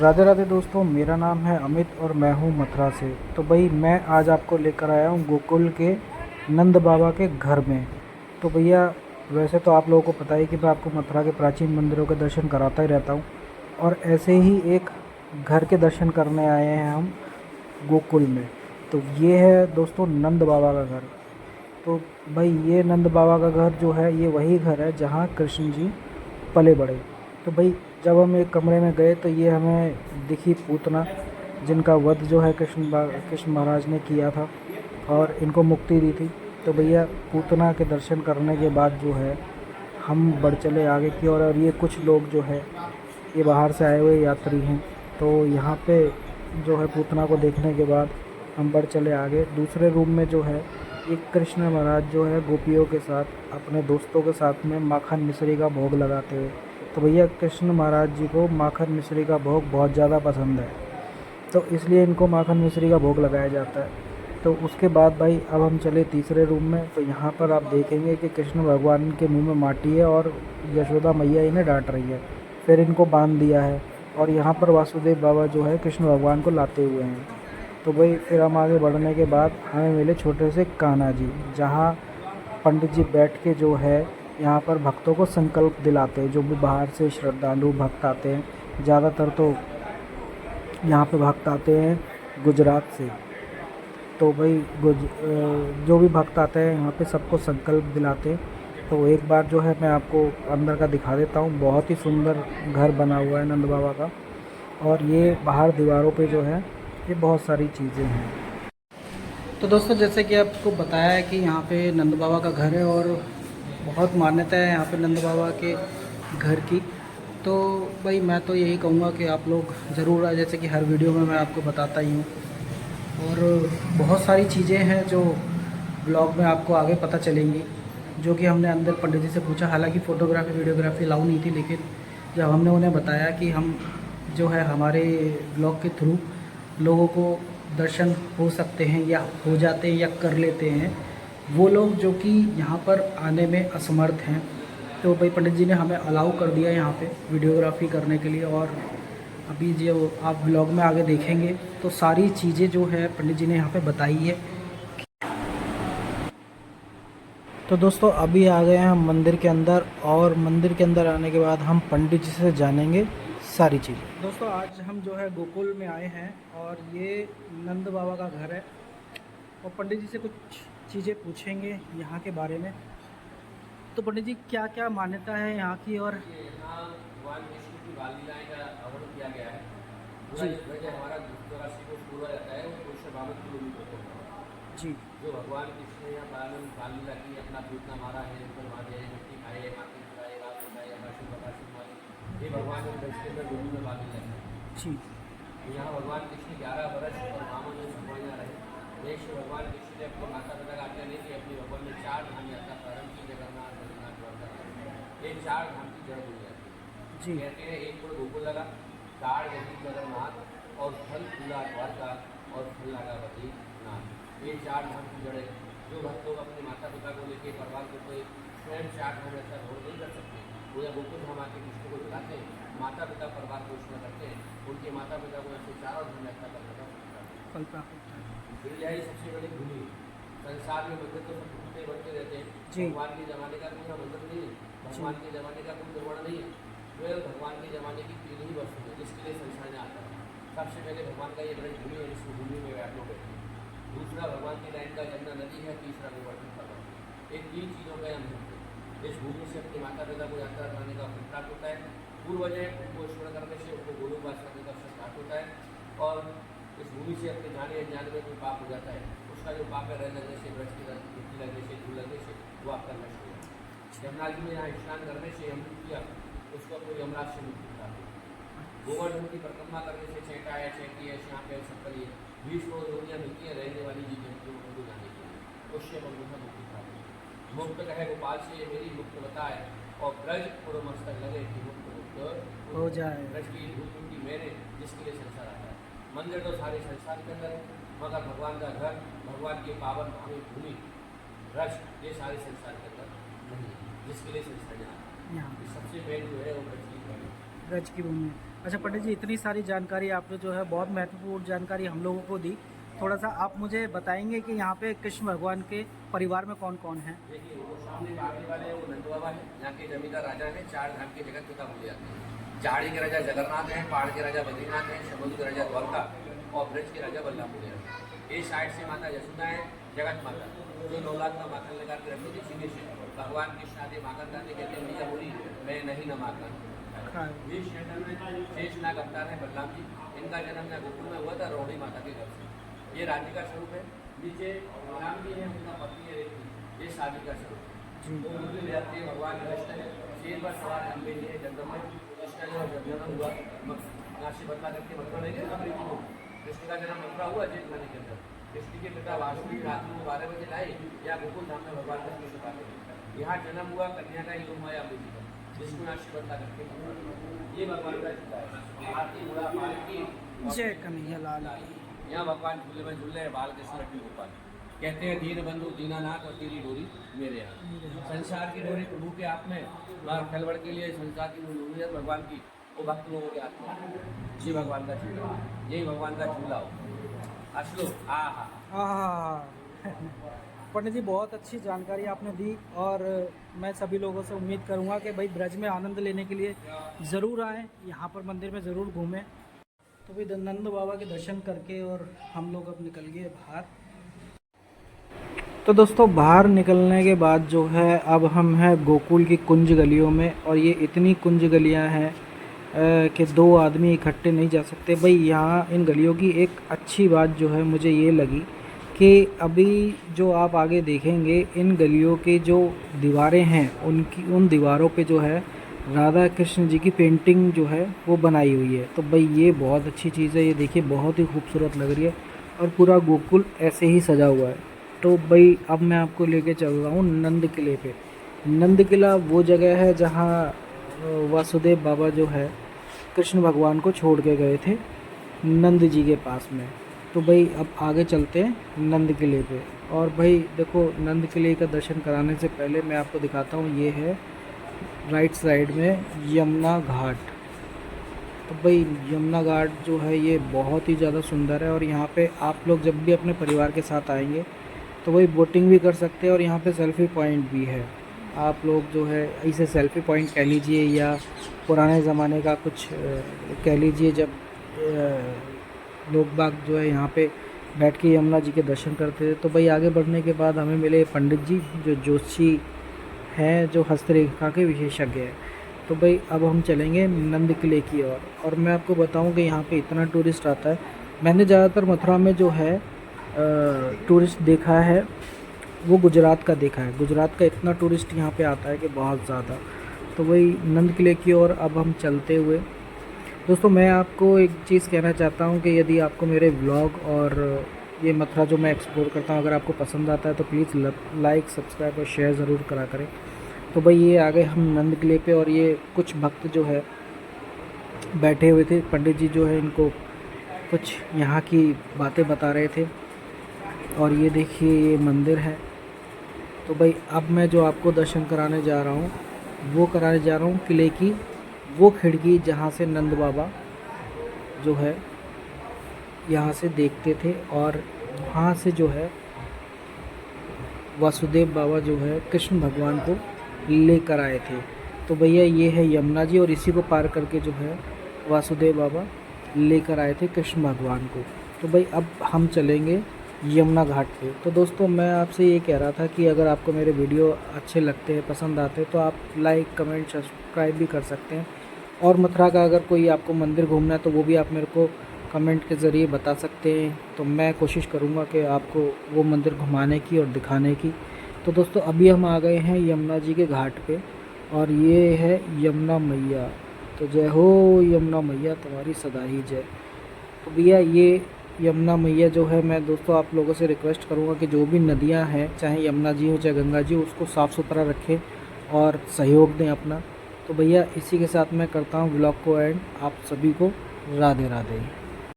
राधे राधे दोस्तों, मेरा नाम है अमित और मैं हूँ मथुरा से। तो भाई मैं आज आपको लेकर आया हूँ गोकुल के नंद बाबा के घर में। तो भैया वैसे तो आप लोगों को पता ही कि मैं आपको मथुरा के प्राचीन मंदिरों के दर्शन कराता ही रहता हूँ, और ऐसे ही एक घर के दर्शन करने आए हैं हम गोकुल में। तो ये है दोस्तों नंद बाबा का घर। तो भाई ये नंद बाबा का घर जो है, ये वही घर है जहाँ कृष्ण जी पले बड़े। तो भाई जब हम एक कमरे में गए तो ये हमें दिखी पूतना, जिनका वध जो है कृष्ण महाराज ने किया था और इनको मुक्ति दी थी। तो भैया पूतना के दर्शन करने के बाद जो है हम बढ़ चले आगे की और ये कुछ लोग जो है ये बाहर से आए हुए यात्री हैं। तो यहाँ पे जो है पूतना को देखने के बाद हम बढ़ चले आगे। दूसरे रूम में जो है ये कृष्ण महाराज जो है गोपियों के साथ अपने दोस्तों के साथ में माखन मिश्री का भोग लगाते हुए। तो भैया कृष्ण महाराज जी को माखन मिश्री का भोग बहुत ज़्यादा पसंद है, तो इसलिए इनको माखन मिश्री का भोग लगाया जाता है। तो उसके बाद भाई अब हम चले तीसरे रूम में। तो यहाँ पर आप देखेंगे कि कृष्ण भगवान के मुंह में माटी है और यशोदा मैया इन्हें डांट रही है। फिर इनको बांध दिया है और यहाँ पर वासुदेव बाबा जो है कृष्ण भगवान को लाते हुए हैं। तो भाई फिर हम आगे बढ़ने के बाद हमें मिले छोटे से कान्हा जी, जहाँ पंडित जी बैठ के जो है यहाँ पर भक्तों को संकल्प दिलाते हैं। जो भी बाहर से श्रद्धालु भक्त आते हैं, ज़्यादातर तो यहाँ पे भक्त आते हैं गुजरात से। तो भाई जो भी भक्त आते हैं यहाँ पे सबको संकल्प दिलाते हैं। तो एक बार जो है मैं आपको अंदर का दिखा देता हूँ। बहुत ही सुंदर घर बना हुआ है नंद बाबा का, और ये बाहर दीवारों पे जो है ये बहुत सारी चीज़ें हैं। तो दोस्तों जैसे कि आपको बताया है कि यहाँ पे नंद बाबा का घर है और बहुत मान्यता है यहाँ पे नंद बाबा के घर की। तो भाई मैं तो यही कहूँगा कि आप लोग ज़रूर आए, जैसे कि हर वीडियो में मैं आपको बताता ही हूँ। और बहुत सारी चीज़ें हैं जो ब्लॉग में आपको आगे पता चलेंगी, जो कि हमने अंदर पंडित जी से पूछा। हालांकि फ़ोटोग्राफी वीडियोग्राफी अलाउ नहीं थी, लेकिन जब हमने उन्हें बताया कि हम जो है हमारे ब्लॉग के थ्रू लोगों को दर्शन हो सकते हैं या हो जाते हैं या कर लेते हैं, वो लोग जो कि यहाँ पर आने में असमर्थ हैं, तो भाई पंडित जी ने हमें अलाउ कर दिया यहाँ पे वीडियोग्राफी करने के लिए। और अभी जो आप ब्लॉग में आगे देखेंगे तो सारी चीज़ें जो है पंडित जी ने यहाँ पे बताई है। तो दोस्तों अभी आ गए हैं हम मंदिर के अंदर, और मंदिर के अंदर आने के बाद हम पंडित जी से जानेंगे सारी चीज़ें। दोस्तों आज हम जो है गोकुल में आए हैं और ये नंद बाबा का घर है, और पंडित जी से कुछ चीज़ें पूछेंगे यहाँ के बारे में। तो पंडित जी क्या क्या मान्यता है यहाँ की? और यहाँ भगवान विष्णु की बाल लीलाएं का हवन किया गया है। जी जो हमारा दूसरा राशि को पूरा रहता है वो 252 किलोमीटर का होता है। जी जो भगवान कृष्ण ने यहाँ बाल लीला की, अपना पूतना मारा है, ऊपर मारे मिट्टी खाए, माटी खाए, रात खाए, प्रकाश मारे, ये भगवान ने दस के अंदर दोनों में बाल लीला की। जी तो यहाँ भगवान कृष्ण 11 वर्ष और मामा में संभालना रहे। एक भगवान कृष्ण ने अपने माता पिता का आज्ञा नहीं थी, अपनी भगवान ने 4 धाम यात्रा प्रारंभ की, जगन्नाथ बद्रीनाथ द्वारका। ये 4 धाम की जड़ बन जाती है। जी कहते हैं एक पेड़ गोकुल लगा, ताड़ लगी जगन्नाथ, और फल फूला द्वारका, और फल लगा बद्रीनाथ। ये 4 धाम की जड़ है। जो भक्त लोग अपने माता पिता को लेकर परिवार को कोई स्वयं 4 धाम यात्रा भोर नहीं कर सकते, वो या गोकुल धाम आके कृष्ण को बुलाते हैं, माता पिता परिवार को उसमें करते हैं, उनके माता पिता को ऐसे 4 धाम यात्रा करने का फल प्राप्त होता है। फिर यही सबसे बड़ी भूमि। संसार में मंदिर तो सब टूटते बढ़ते रहते हैं। जी भगवान के ज़माने का कोई मंदिर नहीं है, भगवान के ज़माने का कोई निर्माण नहीं है। केवल भगवान के ज़माने की 3 ही वस्तु है जिसके लिए संसार में आता है। सबसे पहले भगवान का ये बड़ी भूमि है, जिस भूमि में आप लोग बैठे। दूसरा भगवान की लाइन का यमुना नदी है, तीसरा गोवर्धन पर्वत। इन 3 चीज़ों का हम हैं। इस भूमि से अपने माता पिता को यात्रा करने का अवसर प्राप्त होता है। पूर्वज उनको स्मरण करने से उनको गोलोकवास करने का अवसर प्राप्त होता है। और इस भूमि से अपने जाने अनजाने में कोई पाप हो जाता है, उसका जो पाप है रह लगने से, ब्रज की मिट्टी लगने से, धूल लगने से, वो आपका नष्ट हो जाता है। यमुना जी में यहाँ स्नान करने से हम किया, उसको कोई यमराज से मुक्ति प्राप्त होती। गोवर्धन की परिक्रमा करने से चेटा है, चेटी है, यहाँ पे सब करिए 20 रोज रोटियाँ मिलती है रहने वाली जी उनको जाने के लिए, उससे मुक्ति प्राप्त होती। मुक्त कहे गोपाल से मेरी मुक्त बताए, और ब्रज पूर्व मस्तक लगे कि मुक्त मुक्त हो जाए। ब्रज की धूल मिट्टी मेरे, जिसके लिए संसार आता है। मंदिर तो सारे संसार के अंदर है, मगर भगवान का घर, भगवान की पावन भावी भूमि ब्रज, ये सारे संसार के अंदर नहीं है, जिसके लिए संसार आता है। यहाँ सबसे मेन जो है वो ब्रज की भूमि। ब्रज की भूमि। अच्छा पंडित जी, इतनी सारी जानकारी आपने जो है बहुत महत्वपूर्ण जानकारी हम लोगों को दी। थोड़ा सा आप मुझे बताएंगे कि यहाँ पे कृष्ण भगवान के परिवार में कौन कौन है? देखिए वो सामने आगे वाले वो नंद बाबा है, यहाँ के जमींदार राजा है, चार धाम के जगत पिता बोले जाते हैं। झाड़ी के राजा जगन्नाथ हैं, पहाड़ के राजा बद्रीनाथ हैं, समुद्र के राजा द्वारका और ब्रज के राजा बल्लभ बोले जाते हैं। इस साइड से माता यशोदा है, जगत माता, जो 9 लाख का माखन लगा के रखी थी सीधे से। भगवान कृष्ण आदि माखन खाते कहते हैं मैया बोली मैं नहीं न माखन। इस क्षेत्र में शेष नाग अवतार है बलराम जी, इनका जन्म यहाँ गोकुल में हुआ था रोहिणी माता के घर से। ये राज्य का स्वरूप है। नीचे राम जी है, उनका पत्नी है रेखी, ये शादी का स्वरूप है। तो मुरली ले जाते हैं भगवान कृष्ण है, शेर पर सवार लंबे जी है, जंगल में कृष्ण जो जन्म हुआ यहाँ से बदला करके मथुरा ले गए अमृत को। कृष्ण का जन्म मथुरा हुआ जेठ महीने के अंदर। कृष्ण के पिता वासुदेव रात्रि को 12 बजे लाए या गोकुल धाम में भगवान कृष्ण से पाते हैं। यहाँ जन्म हुआ कन्या का योग हुआ अमृत जी का, जिसको यहाँ से बदला करके ये भगवान का झूला है। हाथी घोड़ा पालकी जय कन्हैया लाल। यहाँ भगवान झूले में झूल रहे हैं बाल कृष्ण लड्डू गोपाल। कहते हैं दीन बंधु दीनानाथ और तेरी डोरी मेरे यहाँ। संसार की डोरी प्रभु के हाथ में, खलबड़ के लिए संसार की डोरी है भगवान की, वो भक्त लोगों के हाथ में। ये भगवान का झूला, यही भगवान का झूला हो। असलो पंडित जी, बहुत अच्छी जानकारी आपने दी और मैं सभी लोगों से उम्मीद करूंगा कि भाई ब्रज में आनंद लेने के लिए ज़रूर आएँ, यहाँ पर मंदिर में ज़रूर घूमें। तो भाई नंद बाबा के दर्शन करके और हम लोग अब निकल गए बाहर। तो दोस्तों, बाहर निकलने के बाद जो है अब हम हैं गोकुल की कुंज गलियों में, और ये इतनी कुंज गलियां हैं कि 2 आदमी इकट्ठे नहीं जा सकते। भाई यहाँ इन गलियों की एक अच्छी बात जो है मुझे ये लगी कि अभी जो आप आगे देखेंगे इन गलियों की जो दीवारें हैं उन दीवारों पे जो है राधा कृष्ण जी की पेंटिंग जो है वो बनाई हुई है। तो भाई ये बहुत अच्छी चीज़ है, ये देखिए बहुत ही खूबसूरत लग रही है और पूरा गोकुल ऐसे ही सजा हुआ है। तो भाई अब मैं आपको लेके चल रहा हूँ नंद किले पे। नंद किला वो जगह है जहाँ वासुदेव बाबा जो है कृष्ण भगवान को छोड़ के गए थे नंद जी के पास में। तो भाई अब आगे चलते हैं नंद किले पे। और भाई देखो, नंद किले का दर्शन कराने से पहले मैं आपको दिखाता हूँ, ये है राइट साइड में यमुना घाट। तो भाई यमुना घाट जो है ये बहुत ही ज़्यादा सुंदर है और यहाँ पे आप लोग जब भी अपने परिवार के साथ आएंगे तो वही बोटिंग भी कर सकते हैं और यहाँ पे सेल्फ़ी पॉइंट भी है। आप लोग जो है इसे सेल्फ़ी पॉइंट कह लीजिए या पुराने ज़माने का कुछ कह लीजिए, जब लोग बाग जो है यहाँ पे बैठ के यमुना जी के दर्शन करते थे। तो भाई आगे बढ़ने के बाद हमें मिले पंडित जी जो ज्योतिषी हैं, जो हस्तरेखा के विशेषज्ञ हैं। तो भाई अब हम चलेंगे नंद किले की ओर। और मैं आपको बताऊं कि यहाँ पे इतना टूरिस्ट आता है। मैंने ज़्यादातर मथुरा में जो है टूरिस्ट देखा है वो गुजरात का देखा है। गुजरात का इतना टूरिस्ट यहाँ पे आता है कि बहुत ज़्यादा। तो वही नंद किले की ओर अब हम चलते हुए। दोस्तों, मैं आपको एक चीज़ कहना चाहता हूँ कि यदि आपको मेरे व्लॉग और ये मथुरा जो मैं एक्सप्लोर करता हूँ अगर आपको पसंद आता है तो प्लीज़ लाइक, सब्सक्राइब और शेयर ज़रूर करा करें। तो भाई ये आ गए हम नंद किले पे और ये कुछ भक्त जो है बैठे हुए थे। पंडित जी जो है इनको कुछ यहाँ की बातें बता रहे थे। और ये देखिए ये मंदिर है। तो भाई अब मैं जो आपको दर्शन कराने जा रहा हूँ वो कराने जा रहा हूँ किले की वो खिड़की जहाँ से नंद बाबा जो है यहाँ से देखते थे और वहाँ से जो है वासुदेव बाबा जो है कृष्ण भगवान को लेकर आए थे। तो भैया ये है यमुना जी और इसी को पार करके जो है वासुदेव बाबा लेकर आए थे कृष्ण भगवान को। तो भाई अब हम चलेंगे यमुना घाट पे। तो दोस्तों, मैं आपसे ये कह रहा था कि अगर आपको मेरे वीडियो अच्छे लगते हैं, पसंद आते हैं तो आप लाइक, कमेंट, सब्सक्राइब भी कर सकते हैं। और मथुरा का अगर कोई आपको मंदिर घूमना है तो वो भी आप मेरे को कमेंट के ज़रिए बता सकते हैं। तो मैं कोशिश करूँगा कि आपको वो मंदिर घुमाने की और दिखाने की। तो दोस्तों, अभी हम आ गए हैं यमुना जी के घाट पे और ये है यमुना मैया। तो जय हो यमुना मैया, तुम्हारी सदा ही जय। तो भैया ये यमुना मैया जो है, मैं दोस्तों आप लोगों से रिक्वेस्ट करूँगा कि जो भी नदियाँ हैं, चाहे यमुना जी हो चाहे गंगा जी हो, उसको साफ़ सुथरा रखें और सहयोग दें अपना। तो भैया इसी के साथ मैं करता हूँ व्लॉग को एंड। आप सभी को राधे राधे।